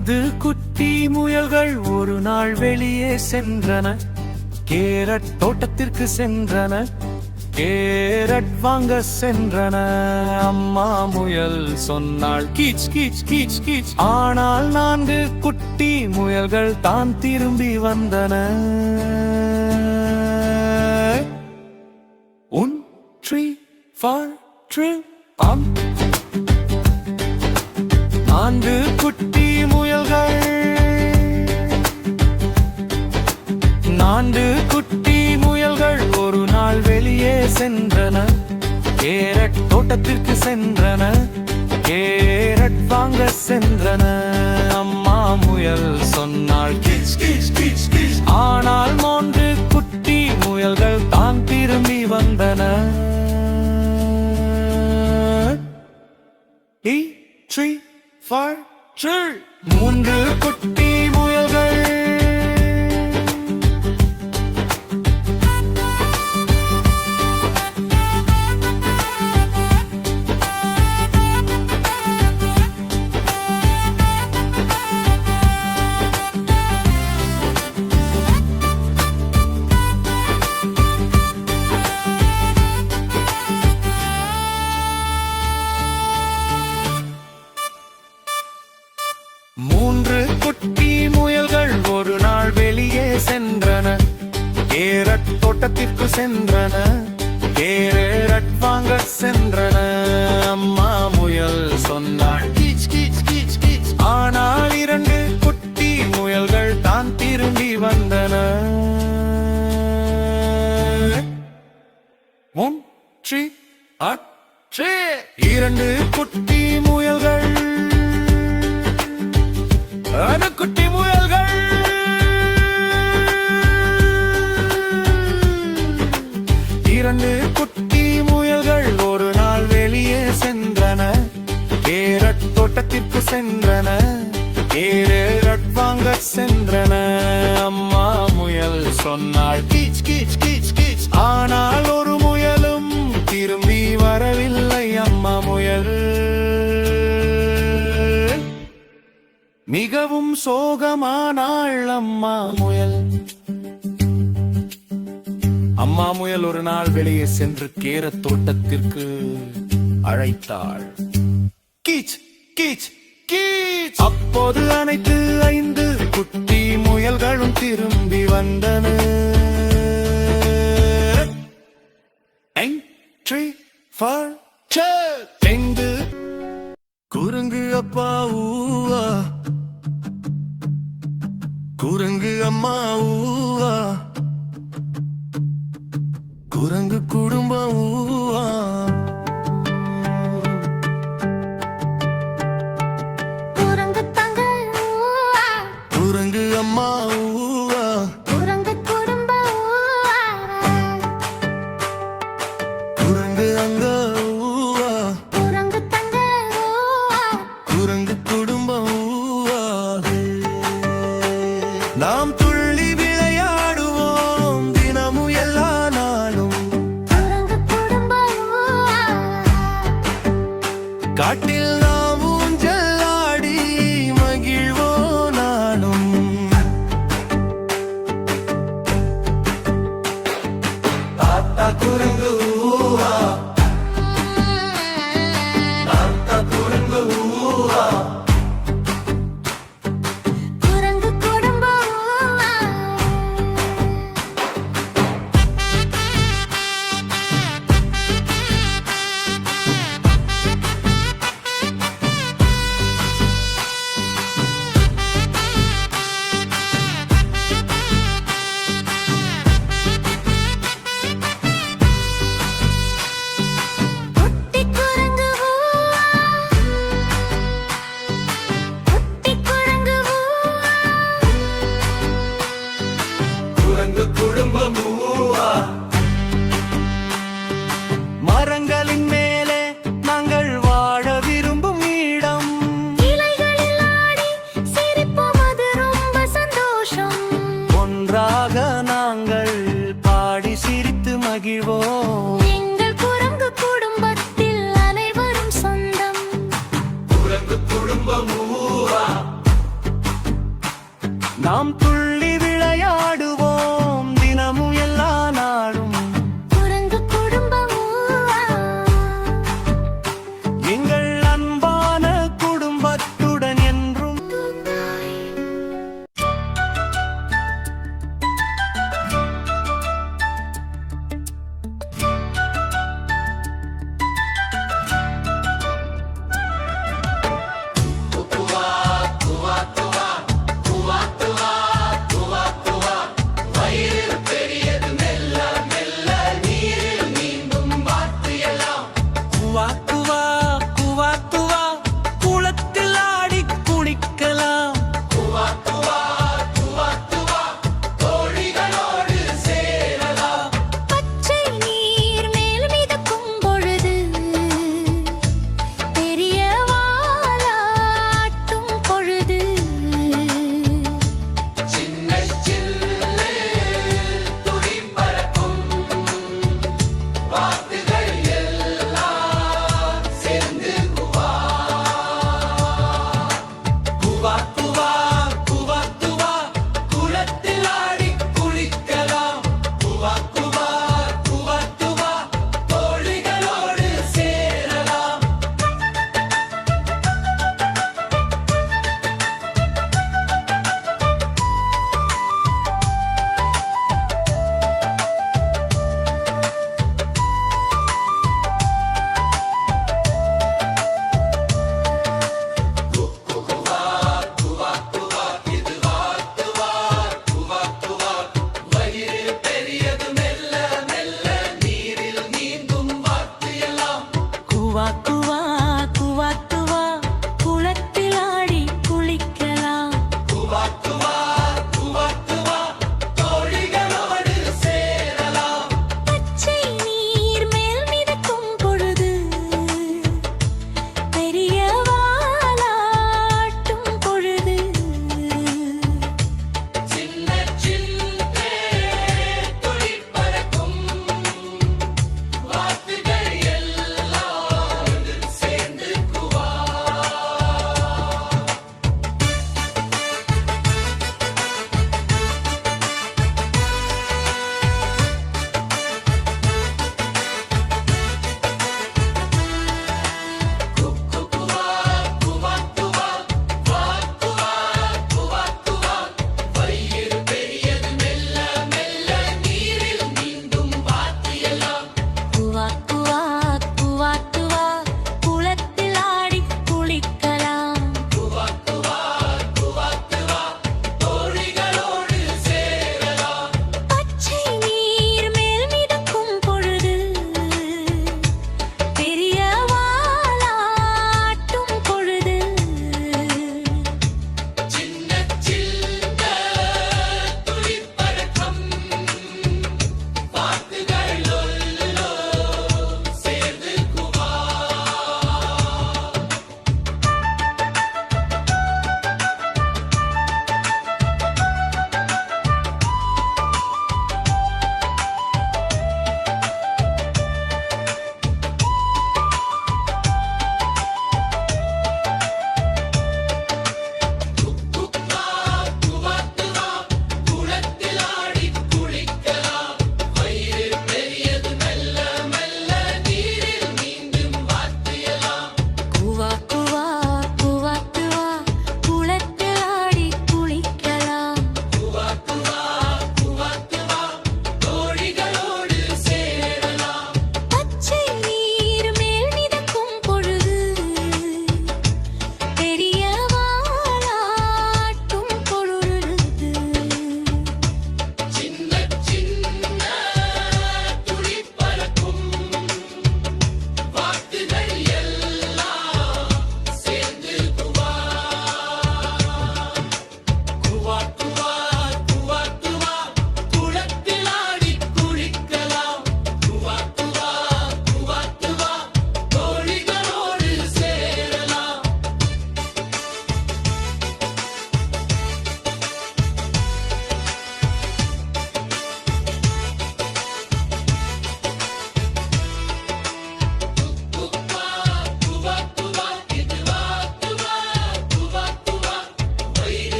5 குட்டி முயல்கள் ஒரு நாள் வெளியே சென்றன. கேரட் தோட்டத்திற்கு சென்றன. கேரட் வாங்க சென்றன. அம்மா முயல் சொன்னாள் கீச் கீச் கீச் கீச். ஆனால் 4 குட்டி முயல்கள் தான் திரும்பி வந்தன. 1 2 4 3 ஆம். 4 குட்டி முயல்கள். 4 குட்டி முயல்கள் ஒரு நாள் வெளியே சென்றன. கேரட் தோட்டத்திற்கு சென்றன. கேரட் வாங்க சென்றன. அம்மா முயல் சொன்னாள் கீச் கீச் கீச் கீச். ஆனால் 3 குட்டி முயல்கள் தான் திரும்பி வந்தன. 3 4 3 குட்டி முயல்கள். 3 குட்டி முயல்கள் ஒரு நாள் வெளியே சென்றன. கேரட் தோட்டத்திற்கு சென்றன. கேரட் வாங்க சென்றன. அம்மா முயல் சொன்னாள் கீச் கீச் கீச் கீச். ஆனால் 2 குட்டி முயல்கள் தான் திரும்பி வந்தன. 1 2 2 குட்டி முயல்கள். குட்டி முயல்கள். 2 குட்டி முயல்கள் ஒரு நாள் வெளியே சென்றன. கேரட் தோட்டத்திற்கு சென்றன. கேரட் வாங்க சென்றன. அம்மா முயல் சொன்னாள் கீச் கீச் கீச் கீச். ஆனால் ஒரு முயலும் திரும்பி வரவில்லை. அம்மா முயல் மிகவும் சோகமானாள். அம்மா முயல். அம்மா முயல் ஒரு நாள் வெளியே சென்று கேரட் தோட்டத்திற்கு அழைத்தாள். கீச் கீச் கீச். அப்போது அனைத்து 5 குட்டி முயல்களும் திரும்பி வந்தன. 3 4 5. குரங்கு அப்பா ஊவா. குரங்கு அம்மா ஊவா. குரங்கு குடும்பம் ஊவா. குரங்கு தங்க ஊவா. குரங்கு அம்மா ஊவா. குரங்கு குடும்பம் ஊவா. குரங்கு அங்க ஊவா. குரங்கு தங்க ஊவா. குரங்கு குடும்பம் ஊவா. நாம் துள்ளி விளையாடுவோம் தினமும் எல்லா நாளும். குரங்கு குடும்பம் ஊவா. காட்டில் நாம் ஊஞ்சல் ஆடி மகிழ்வோம் நாளும். தாத்தா குரங்கு ஊவா. தாத்தா குரங்கு ஊவா. குரங்கு குடும்பம் ஊவா. குட்டி குரங்கு ஊவா. குட்டி குரங்கு ஊவா. குரங்கு குடும்பம் ஊவா. மரங்களின் மேலே நாங்கள் வாழ விரும்பும் இடம். இலைகளில் ஆடி சிரிப்போம், அது ரொம்ப சந்தோஷம். ஒன்றாக நாங்கள் பாடி சிரித்து மகிழ்வோம். எங்கள் குரங்கு குடும்பத்தில் அனைவரும் சொந்தம். குரங்கு குடும்பம் ஊவா.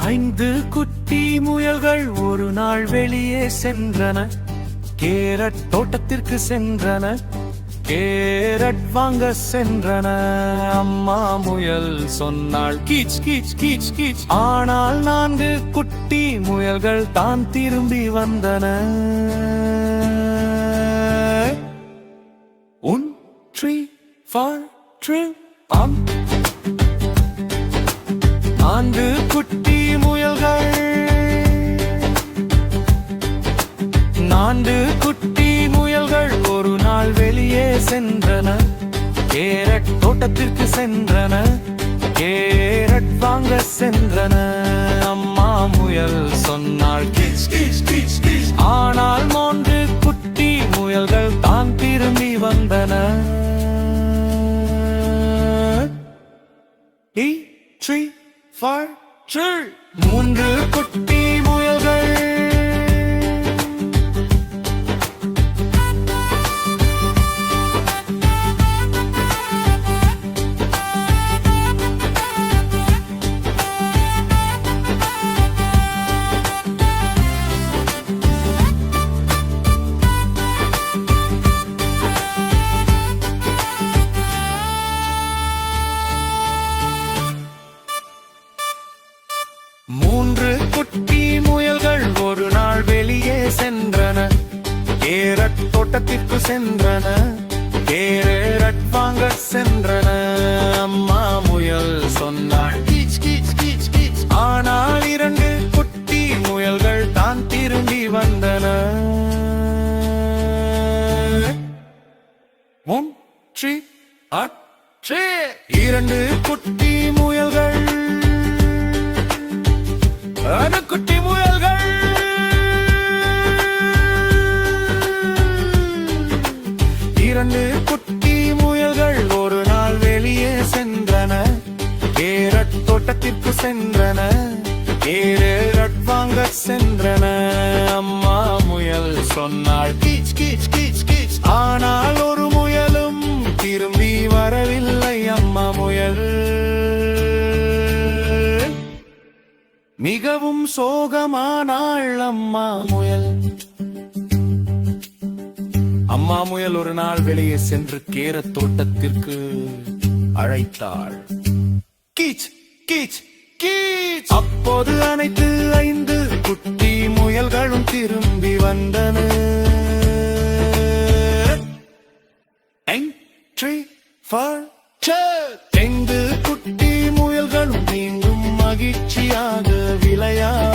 5 குட்டி முயல்கள் ஒரு நாள் வெளியே சென்றன. கேரட் தோட்டத்திற்கு சென்றன. கேரட் வாங்க சென்றன. அம்மா முயல் சொன்னாள் கீச் கீச் கீச் கீச். ஆனால் 4 குட்டி முயல்கள் தான் திரும்பி வந்தன. 1 3 4 3 4 குட்டி முயல்கள். 4 குட்டி முயல்கள் ஒரு நாள் வெளியே சென்றன. கேரட் தோட்டத்திற்கு சென்றன. கேரட் வாங்க சென்றன. அம்மா முயல் சொன்னாள் கீச் கீச் கீச் கீச். ஆனால் 3 குட்டி முயல்கள் தான் திரும்பி வந்தன. 3 4 3 3 குட்டி முயல்கள். மூன்று குட்டி முயல்கள் ஒரு நாள் வெளியே சென்றன. கேரட் தோட்டத்திற்கு சென்றன. கேரட் வாங்க சென்றன. அம்மா முயல் சொன்னாள் கீச் கீச் கீச் கீச். ஆனால் 2 குட்டி முயல்கள் தான் திரும்பி வந்தன. 1 3 2 குட்டி முயல்கள். குட்டி முயல்கள். 2 குட்டி முயல்கள் ஒரு நாள் வெளியே சென்றன. கேரட் தோட்டத்திற்கு சென்றன. கேரட் வாங்க சென்றன. அம்மா முயல் சொன்னாள் கீச் கீச் கீச் கீச். ஆனால் ஒரு முயலும் திரும்பி வரவில்லை. அம்மா முயல் மிகவும் சோகமானாள். அம்மா முயல். அம்மா முயல் ஒரு நாள் வெளியே சென்று கேரட் தோட்டத்திற்கு அழைத்தாள். கீச் கீச் கீச். அப்போது அனைத்து 5 குட்டி முயல்களும் திரும்பி வந்தன. 3 4 5 குட்டி முயல்களும் மீண்டும் மகிழ்ச்சியாக விளையாடின.